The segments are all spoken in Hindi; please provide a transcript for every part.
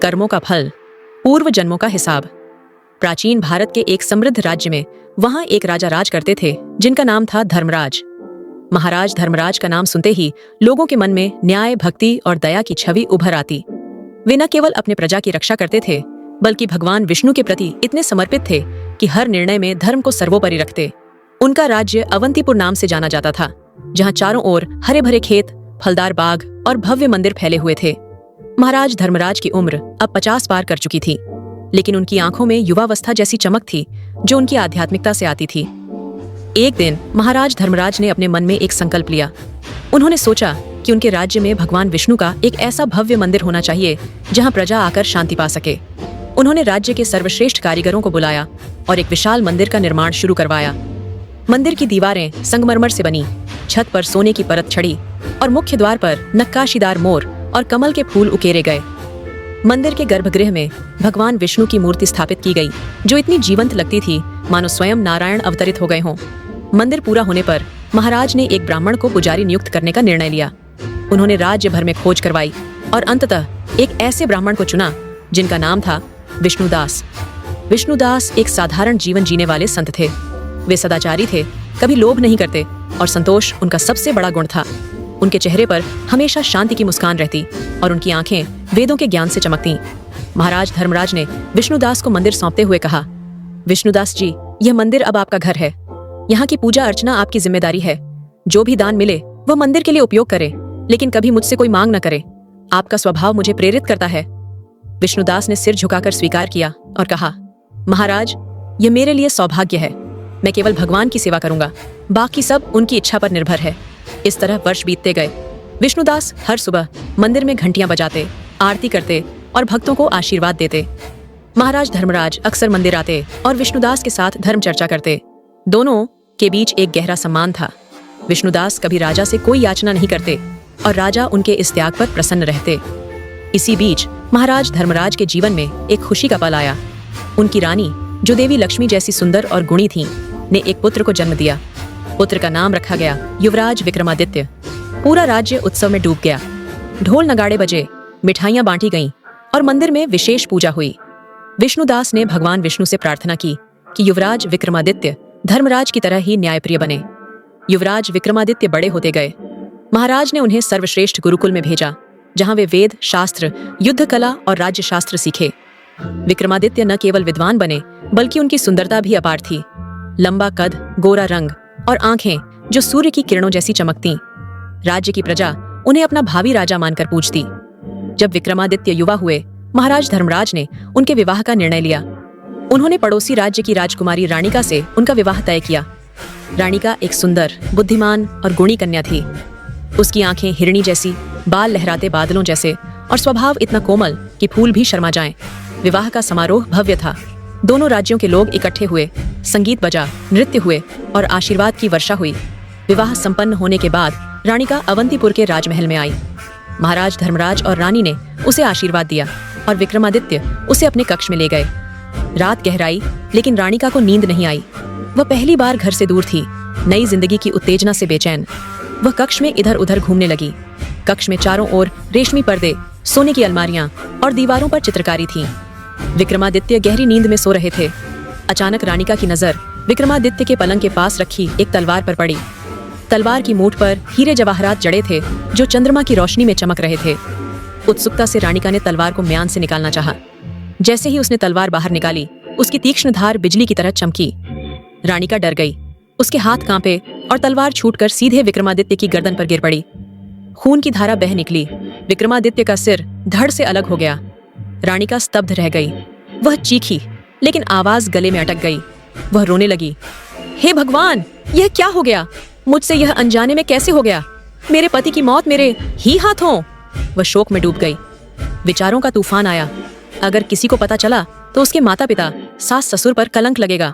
कर्मों का फल, पूर्व जन्मों का हिसाब। प्राचीन भारत के एक समृद्ध राज्य में वहां एक राजा राज करते थे जिनका नाम था धर्मराज। महाराज धर्मराज का नाम सुनते ही लोगों के मन में न्याय, भक्ति और दया की छवि उभर आती। वे न केवल अपने प्रजा की रक्षा करते थे बल्कि भगवान विष्णु के प्रति इतने समर्पित थे कि हर निर्णय में धर्म को सर्वोपरि रखते। उनका राज्य अवंतीपुर नाम से जाना जाता था, जहां चारों ओर हरे भरे खेत, फलदार बाग और भव्य मंदिर फैले हुए थे। महाराज धर्मराज की उम्र अब 50 पार कर चुकी थी, लेकिन उनकी आंखों में युवावस्था जैसी चमक थी जो उनकी आध्यात्मिकता से आती थी। एक दिन महाराज धर्मराज ने अपने मन में एक संकल्प लिया। उन्होंने सोचा कि उनके राज्य में भगवान विष्णु का एक ऐसा भव्य मंदिर होना चाहिए जहां प्रजा आकर शांति पा सके। उन्होंने राज्य के सर्वश्रेष्ठ कारीगरों को बुलाया और एक विशाल मंदिर का निर्माण शुरू करवाया। मंदिर की दीवारें संगमरमर से बनी, छत पर सोने की परत चढ़ी और मुख्य द्वार पर नक्काशीदार मोर और कमल के फूल उकेरे गए। मंदिर के गर्भगृह में भगवान विष्णु की मूर्ति स्थापित की गई, जो इतनी जीवंत लगती थी मानो स्वयं नारायण अवतरित हो गए हों। मंदिर पूरा होने पर महाराज ने एक ब्राह्मण को पुजारी नियुक्त करने का निर्णय लिया। उन्होंने राज्य भर में खोज करवाई और अंततः एक ऐसे ब्राह्मण को चुना जिनका नाम था विष्णुदास। विष्णुदास एक साधारण जीवन जीने वाले संत थे। वे सदाचारी थे, कभी लोभ नहीं करते और संतोष उनका सबसे बड़ा गुण था। उनके चेहरे पर हमेशा शांति की मुस्कान रहती और उनकी आंखें वेदों के ज्ञान से चमकती। महाराज धर्मराज ने विष्णुदास को मंदिर सौंपते हुए कहा, विष्णुदास जी, यह मंदिर अब आपका घर है। यहाँ की पूजा अर्चना आपकी जिम्मेदारी है। जो भी दान मिले वह मंदिर के लिए उपयोग करें, लेकिन कभी मुझसे कोई मांग न करे। आपका स्वभाव मुझे प्रेरित करता है। विष्णुदास ने सिर झुकाकर स्वीकार किया और कहा, महाराज, यह मेरे लिए सौभाग्य है। मैं केवल भगवान की सेवा करूंगा, बाकी सब उनकी इच्छा पर निर्भर है। इस तरह वर्ष बीतते गए। विष्णुदास हर सुबह मंदिर में घंटियां बजाते, आरती करते और भक्तों को आशीर्वाद देते। महाराज धर्मराज अक्सर मंदिर आते और विष्णुदास के साथ धर्म चर्चा करते। दोनों के बीच एक गहरा सम्मान था। विष्णुदास कभी राजा से कोई याचना नहीं करते और राजा उनके इस त्याग पर प्रसन्न रहते। इसी बीच महाराज धर्मराज के जीवन में एक खुशी का पल आया। उनकी रानी, जो देवी लक्ष्मी जैसी सुंदर और गुणी थी, ने एक पुत्र को जन्म दिया। पुत्र का नाम रखा गया युवराज विक्रमादित्य। पूरा राज्य उत्सव में डूब गया। ढोल नगाड़े बजे, मिठाइयां बांटी गईं और मंदिर में विशेष पूजा हुई। विष्णुदास ने भगवान विष्णु से प्रार्थना की कि युवराज विक्रमादित्य धर्मराज की तरह ही न्यायप्रिय बने। युवराज विक्रमादित्य बड़े होते गए। महाराज ने उन्हें सर्वश्रेष्ठ गुरुकुल में भेजा, जहां वे वेद, शास्त्र, युद्ध कला और राज्य शास्त्र सीखे। विक्रमादित्य न केवल विद्वान बने बल्कि उनकी सुंदरता भी अपार थी। लंबा कद, गोरा रंग और आंखें जो सूर्य की किरणों जैसी चमकती। राज्य की प्रजा उन्हें अपना भावी राजा मानकर पूजती। जब विक्रमादित्य युवा हुए, महाराज धर्मराज ने उनके विवाह का निर्णय लिया। उन्होंने पड़ोसी राज्य की राजकुमारी रानिका से उनका विवाह तय किया। रानिका एक सुंदर, बुद्धिमान और गुणी कन्या थी। उसकी आंखें हिरणी जैसी, बाल लहराते बादलों जैसे और स्वभाव इतना कोमल कि फूल भी शर्मा जाएं। विवाह का समारोह भव्य था। दोनों राज्यों के लोग इकट्ठे हुए, संगीत बजा, नृत्य हुए और आशीर्वाद की वर्षा हुई। विवाह संपन्न होने के बाद रानिका अवंतीपुर के राजमहल में आई। महाराज धर्मराज और रानी ने उसे आशीर्वाद दिया और विक्रमादित्य उसे अपने कक्ष में ले गए। रात गहराई, लेकिन रानिका को नींद नहीं आई। वह पहली बार घर से दूर थी, नई जिंदगी की उत्तेजना से बेचैन। वह कक्ष में इधर उधर घूमने लगी। कक्ष में चारों ओर रेशमी पर्दे, सोने की अलमारियां और दीवारों पर चित्रकारी थी। विक्रमादित्य गहरी नींद में सो रहे थे। अचानक रानिका की नजर विक्रमादित्य के पलंग के पास रखी एक तलवार पर पड़ी। तलवार की मूठ पर हीरे जवाहरात जड़े थे जो चंद्रमा की रोशनी में चमक रहे थे। उत्सुकता से रानिका ने तलवार को म्यान से निकालना चाहा। जैसे ही उसने तलवार बाहर निकाली, उसकी तीक्ष्ण धार बिजली की तरह चमकी। रानिका डर गई। उसके हाथ कांपे और तलवार छूटकर सीधे विक्रमादित्य की गर्दन पर गिर पड़ी। खून की धारा बह निकली। विक्रमादित्य का सिर धड़ से अलग हो गया। रानिका स्तब्ध रह गई। वह चीखी, लेकिन आवाज गले में अटक गई। वह रोने लगी। हे भगवान, यह क्या हो गया? मुझसे यह अनजाने में कैसे हो गया? मेरे पति की मौत मेरे ही हाथों। वह शोक में डूब गई। विचारों का तूफान आया। अगर किसी को पता चला तो उसके माता पिता, सास ससुर पर कलंक लगेगा।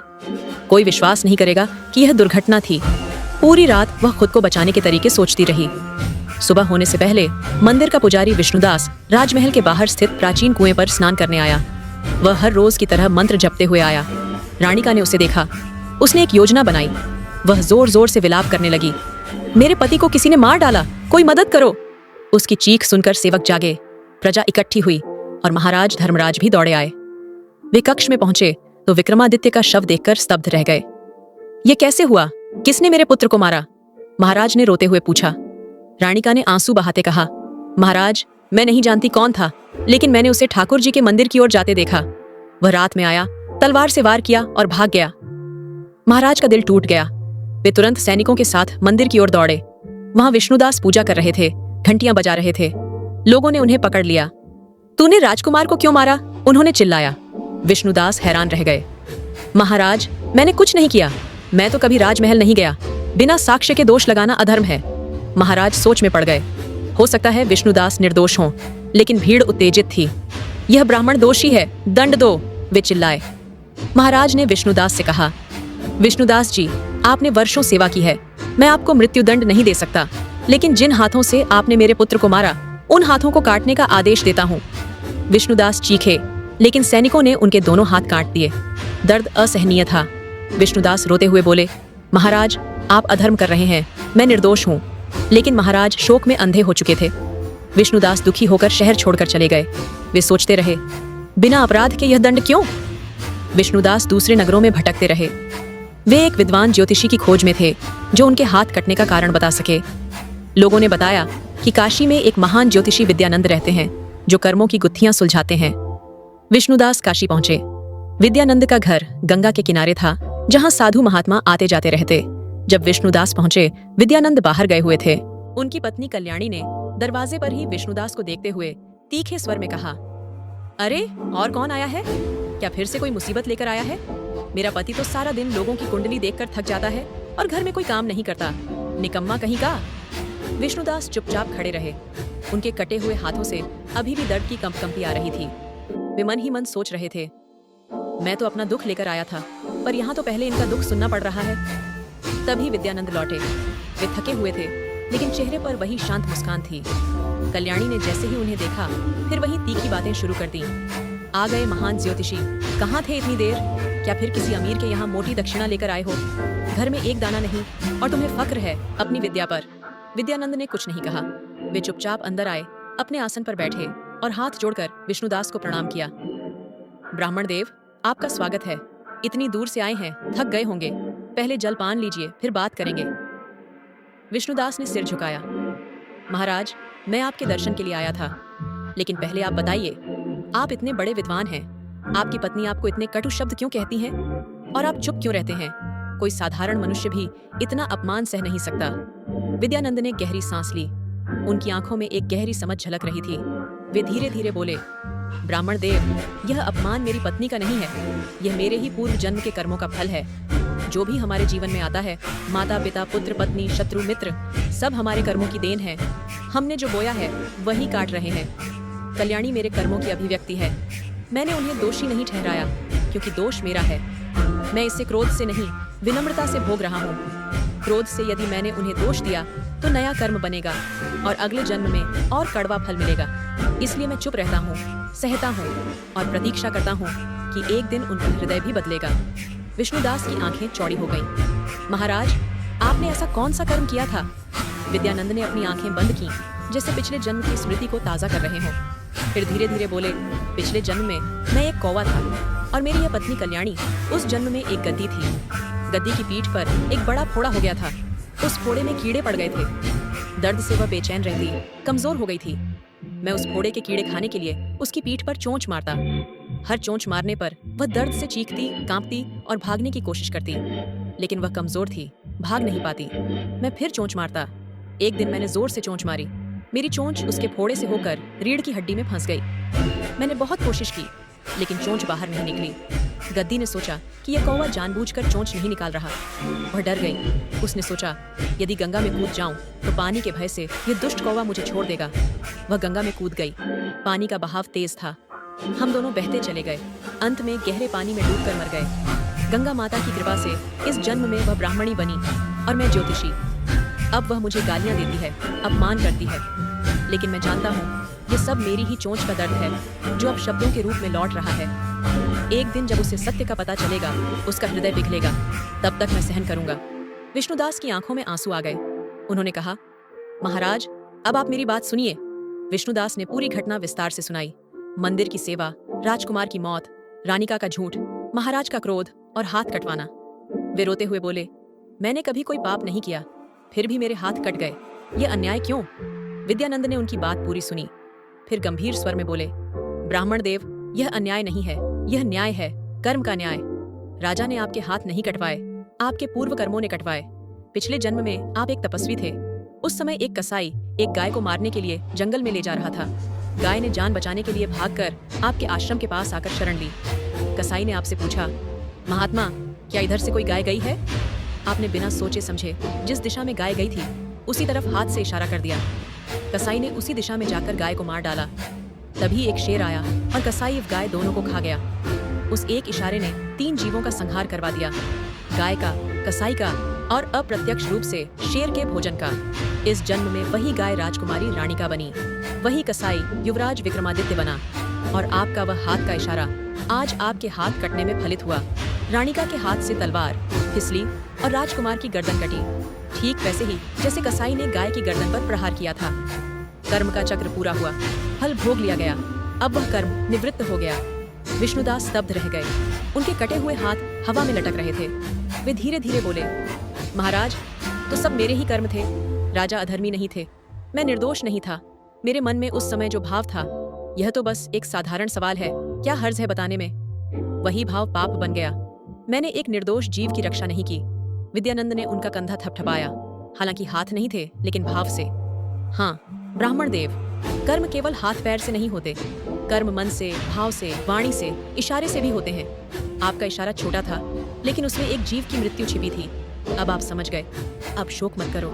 कोई विश्वास नहीं करेगा कि यह दुर्घटना थी। पूरी रात वह खुद को बचाने के तरीके सोचती रही। सुबह होने से पहले मंदिर का पुजारी विष्णुदास राजमहल के बाहर स्थित प्राचीन कुएं पर स्नान करने आया। वह हर रोज की तरह मंत्र जपते हुए आया। रानिका ने उसे देखा। उसने एक योजना बनाई। वह जोर जोर से विलाप करने लगी। मेरे पति को किसी ने मार डाला, कोई मदद करो। उसकी चीख सुनकर सेवक जागे। प्रजा इकट्ठी हुई और महाराज धर्मराज भी दौड़े आए। वे कक्ष में पहुंचे तो विक्रमादित्य का शव देखकर स्तब्ध रह गए। ये कैसे हुआ? किसने मेरे पुत्र को मारा? महाराज ने रोते हुए पूछा। रानिका ने आंसू बहाते कहा, महाराज, मैं नहीं जानती कौन था, लेकिन मैंने उसे ठाकुर जी के मंदिर की ओर जाते देखा। वह रात में आया, तलवार से वार किया और भाग गया। महाराज का दिल टूट गया। वे तुरंत सैनिकों के साथ मंदिर की ओर दौड़े। वहां विष्णुदास पूजा कर रहे थे, घंटियां बजा रहे थे। लोगों ने उन्हें पकड़ लिया। तूने राजकुमार को क्यों मारा? उन्होंने चिल्लाया। विष्णुदास हैरान रह गए। महाराज, मैंने कुछ नहीं किया। मैं तो कभी राजमहल नहीं गया। बिना साक्ष्य के दोष लगाना अधर्म है। महाराज सोच में पड़ गए। हो सकता है विष्णुदास निर्दोष हों, लेकिन भीड़ उत्तेजित थी। यह ब्राह्मण दोषी है, दंड दो, वे चिल्लाए। महाराज ने विष्णुदास से कहा, विष्णुदास जी, आपने वर्षों सेवा की है, मैं आपको मृत्युदंड नहीं दे सकता, लेकिन जिन हाथों से आपने मेरे पुत्र को मारा, उन हाथों को काटने का आदेश देता हूँ। विष्णुदास चीखे, लेकिन सैनिकों ने उनके दोनों हाथ काट दिए। दर्द असहनीय था। विष्णुदास रोते हुए बोले, महाराज, आप अधर्म कर रहे हैं, मैं निर्दोष हूँ। लेकिन महाराज शोक में अंधे हो चुके थे। विष्णुदास दुखी होकर शहर छोड़कर चले गए। वे सोचते रहे, बिना अपराध के यह दंड क्यों? विष्णुदास दूसरे नगरों में भटकते रहे। वे एक विद्वान ज्योतिषी की खोज में थे, जो उनके हाथ कटने का कारण बता सके। लोगों ने बताया कि काशी में एक महान ज्योतिषी विद्यानंद रहते हैं, जो कर्मों की गुत्थियां सुलझाते हैं। विष्णुदास काशी पहुंचे। विद्यानंद का घर गंगा के किनारे था, जहां साधु महात्मा आते जाते रहते। जब विष्णुदास पहुंचे, विद्यानंद बाहर गए हुए थे। उनकी पत्नी कल्याणी ने दरवाजे पर ही विष्णुदास को देखते हुए तीखे स्वर में कहा, अरे, और कौन आया है? क्या फिर से कोई मुसीबत लेकर आया है? मेरा पति तो सारा दिन लोगों की कुंडली देखकर थक जाता है और घर में कोई काम नहीं करता। निकम्मा कहीं का। विष्णुदास चुपचाप खड़े रहे। उनके कटे हुए हाथों से अभी भी दर्द की कंपकंपी आ रही थी। वे मन ही मन सोच रहे थे, मैं तो अपना दुख लेकर आया था, पर यहाँ तो पहले इनका दुख सुनना पड़ रहा है। तभी विद्यानंद लौटे। वे थके हुए थे, लेकिन चेहरे पर वही शांत मुस्कान थी। कल्याणी ने जैसे ही उन्हें देखा, फिर वही तीखी बातें शुरू कर दी। आ गए महान ज्योतिषी, कहाँ थे इतनी देर? क्या फिर किसी अमीर के यहाँ मोटी दक्षिणा लेकर आए हो? घर में एक दाना नहीं, और तुम्हें फक्र है अपनी विद्या पर। विद्यानंद ने कुछ नहीं कहा। वे चुपचाप अंदर आए, अपने आसन पर बैठे और हाथ जोड़कर विष्णुदास को प्रणाम किया। ब्राह्मण देव, आपका स्वागत है। इतनी दूर से आए हैं, थक गए होंगे। पहले जलपान लीजिए, फिर बात करेंगे। विष्णुदास ने सिर झुकाया। महाराज, मैं आपके दर्शन के लिए आया था, लेकिन पहले आप बताइए, आप इतने बड़े विद्वान हैं, आपकी पत्नी आपको इतने कटु शब्द क्यों कहती हैं? और आप चुप क्यों रहते हैं? कोई साधारण मनुष्य भी इतना अपमान सह नहीं सकता। विद्यानंद ने गहरी सांस ली। उनकी आंखों में एक गहरी समझ झलक रही थी। वे धीरे धीरे बोले, ब्राह्मण देव, यह अपमान मेरी पत्नी का नहीं है, यह मेरे ही पूर्व जन्म के कर्मों का फल है। जो भी हमारे जीवन में आता है, माता पिता, पुत्र पत्नी, शत्रु मित्र, सब हमारे कर्मों की देन है। हमने जो बोया है वही काट रहे हैं। कल्याणी मेरे कर्मों की अभिव्यक्ति है। मैंने उन्हें दोषी नहीं ठहराया, क्योंकि दोष मेरा है। मैं इसे क्रोध से नहीं, विनम्रता से भोग रहा हूँ। क्रोध से यदि मैंने उन्हें दोष दिया तो नया कर्म बनेगा और अगले जन्म में और कड़वा फल मिलेगा। इसलिए मैं चुप रहता हूँ, सहता हूँ और प्रतीक्षा करता हूँ कि एक दिन उनका हृदय भी बदलेगा। विष्णुदास की आंखें चौड़ी हो गईं। महाराज, आपने ऐसा कौन सा कर्म किया था? विद्यानंद ने अपनी आंखें बंद की, जैसे पिछले जन्म की स्मृति को ताजा कर रहे हों। फिर धीरे धीरे बोले, पिछले जन्म में मैं एक कौवा था और मेरी यह पत्नी कल्याणी उस जन्म में एक गद्दी थी। गद्दी की पीठ पर एक बड़ा फोड़ा हो गया था। उस फोड़े में कीड़े पड़ गए थे। दर्द से वह बेचैन रहती, कमजोर हो गई थी। मैं उस फोड़े के कीड़े खाने के लिए उसकी पीठ पर चोंच मारता। हर चोंच मारने पर वह दर्द से चीखती, कांपती और भागने की कोशिश करती, लेकिन वह कमजोर थी, भाग नहीं पाती। मैं फिर चोंच मारता। एक दिन मैंने जोर से चोंच मारी। मेरी चोंच उसके फोड़े से होकर रीढ़ की हड्डी में फंस गई। मैंने बहुत कोशिश की, लेकिन चोंच बाहर नहीं निकली। गद्दी ने सोचा कि यह कौवा जानबूझकर चोंच नहीं निकाल रहा। वह डर गई। उसने सोचा, यदि गंगा में कूद जाऊं तो पानी के भय से यह दुष्ट कौवा मुझे छोड़ देगा। वह गंगा में कूद गई। पानी का बहाव तेज था। हम दोनों बहते चले गए। अंत में गहरे पानी में डूबकर मर गए। गंगा माता की कृपा से इस जन्म में वह ब्राह्मणी बनी और मैं ज्योतिषी। अब वह मुझे गालियां देती है, अपमान करती है, लेकिन मैं जानता हूँ ये सब मेरी ही चोंच का दर्द है, जो अब शब्दों के रूप में लौट रहा है। एक दिन जब उसे सत्य का पता चलेगा, उसका हृदय पिघलेगा। तब तक मैं सहन करूंगा। विष्णुदास की आंखों में आंसू आ गए। उन्होंने कहा, महाराज, अब आप मेरी बात सुनिए। विष्णुदास ने पूरी घटना विस्तार से सुनाई। मंदिर की सेवा, राजकुमार की मौत, रानिका का झूठ, महाराज का क्रोध और हाथ कटवाना। वे रोते हुए बोले, मैंने कभी कोई पाप नहीं किया, फिर भी मेरे हाथ कट गए। ये अन्याय क्यों? विद्यानंद ने उनकी बात पूरी सुनी, फिर गंभीर स्वर में बोले, ब्राह्मण देव, यह अन्याय नहीं है, यह न्याय है, कर्म का न्याय। राजा ने आपके हाथ नहीं कटवाए, आपके पूर्व कर्मों ने कटवाए। पिछले जन्म में आप एक तपस्वी थे। उस समय एक कसाई एक गाय को मारने के लिए जंगल में ले जा रहा था। गाय ने जान बचाने के लिए भागकर आपके आश्रम के पास आकर शरण ली। कसाई ने आपसे पूछा, महात्मा, क्या इधर से कोई गाय गई है? आपने बिना सोचे समझे जिस दिशा में गाय गई थी उसी तरफ हाथ से इशारा कर दिया। कसाई ने उसी दिशा में जाकर गाय को मार डाला। तभी एक शेर आया और कसाई और गाय दोनों को खा गया। उस एक इशारे ने 3 जीवों का संहार करवा दिया, गाय का, कसाई का और अप्रत्यक्ष रूप से शेर के भोजन का। इस जन्म में वही गाय राजकुमारी रानिका बनी, वही कसाई युवराज विक्रमादित्य बना, और आपका वह हाथ का इशारा आज आपके हाथ कटने में फलित हुआ। रानिका के हाथ से तलवार फिसली और राजकुमार की गर्दन कटी, ठीक वैसे ही जैसे कसाई ने गाय की गर्दन पर प्रहार किया था। कर्म का चक्र पूरा हुआ, फल भोग लिया गया। अब वह कर्म निवृत्त हो गया। विष्णुदास स्तब्ध रह गए। उनके कटे हुए हाथ हवा में लटक रहे थे। वे धीरे धीरे बोले, महाराज, तो सब मेरे ही कर्म थे। राजा अधर्मी नहीं थे, मैं निर्दोष नहीं था। मेरे मन में उस समय जो भाव था, यह तो बस एक साधारण सवाल है, क्या हर्ज है बताने में? वही भाव पाप बन गया। मैंने एक निर्दोष जीव की रक्षा नहीं की। विद्यानंद ने उनका कंधा थपथपाया, हालांकि हाथ नहीं थे लेकिन भाव से। हाँ ब्राह्मण देव, कर्म केवल हाथ पैर से नहीं होते, कर्म मन से, भाव से, वाणी से, इशारे से भी होते हैं। आपका इशारा छोटा था लेकिन उसमें एक जीव की मृत्यु छिपी थी। अब आप समझ गए। अब शोक मत करो।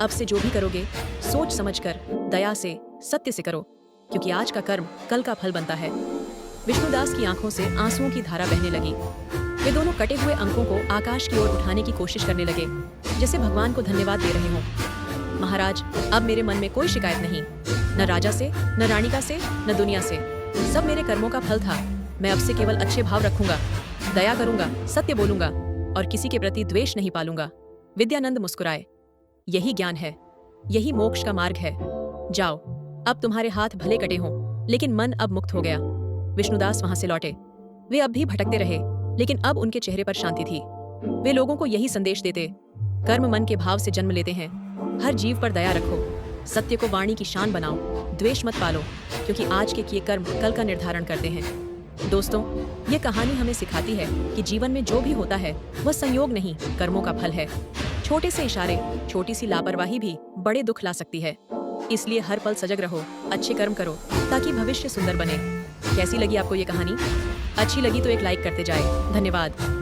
अब से जो भी करोगे सोच समझकर, दया से, सत्य से करो, क्योंकि आज का कर्म कल का फल बनता है। विष्णुदास की आंखों से आंसुओं की धारा बहने लगी। वे दोनों कटे हुए अंकों को आकाश की ओर उठाने की कोशिश करने लगे, जैसे भगवान को धन्यवाद दे रहे हों। महाराज, अब मेरे मन में कोई शिकायत नहीं, न राजा से, न रानिका से, न दुनिया से। सब मेरे कर्मों का फल था। मैं अब से केवल अच्छे भाव रखूंगा, दया करूंगा, सत्य बोलूंगा और किसी के प्रति द्वेष नहीं पालूंगा। विद्यानंद मुस्कुराए। यही ज्ञान है, यही मोक्ष का मार्ग है। जाओ, अब तुम्हारे हाथ भले कटे हों लेकिन मन अब मुक्त हो गया। विष्णुदास वहां से लौटे। वे अब भी भटकते रहे लेकिन अब उनके चेहरे पर शांति थी। वे लोगों को यही संदेश देते, कर्म मन के भाव से जन्म लेते हैं। हर जीव पर दया रखो, सत्य को वाणी की शान बनाओ, द्वेष मत पालो, क्योंकि आज के किए कर्म कल का निर्धारण करते हैं। दोस्तों, ये कहानी हमें सिखाती है कि जीवन में जो भी होता है वह संयोग नहीं, कर्मों का फल है। छोटे से इशारे, छोटी सी लापरवाही भी बड़े दुख ला सकती है। इसलिए हर पल सजग रहो, अच्छे कर्म करो ताकि भविष्य सुंदर बने। कैसी लगी आपको ये कहानी? अच्छी लगी तो एक लाइक करते जाए। धन्यवाद।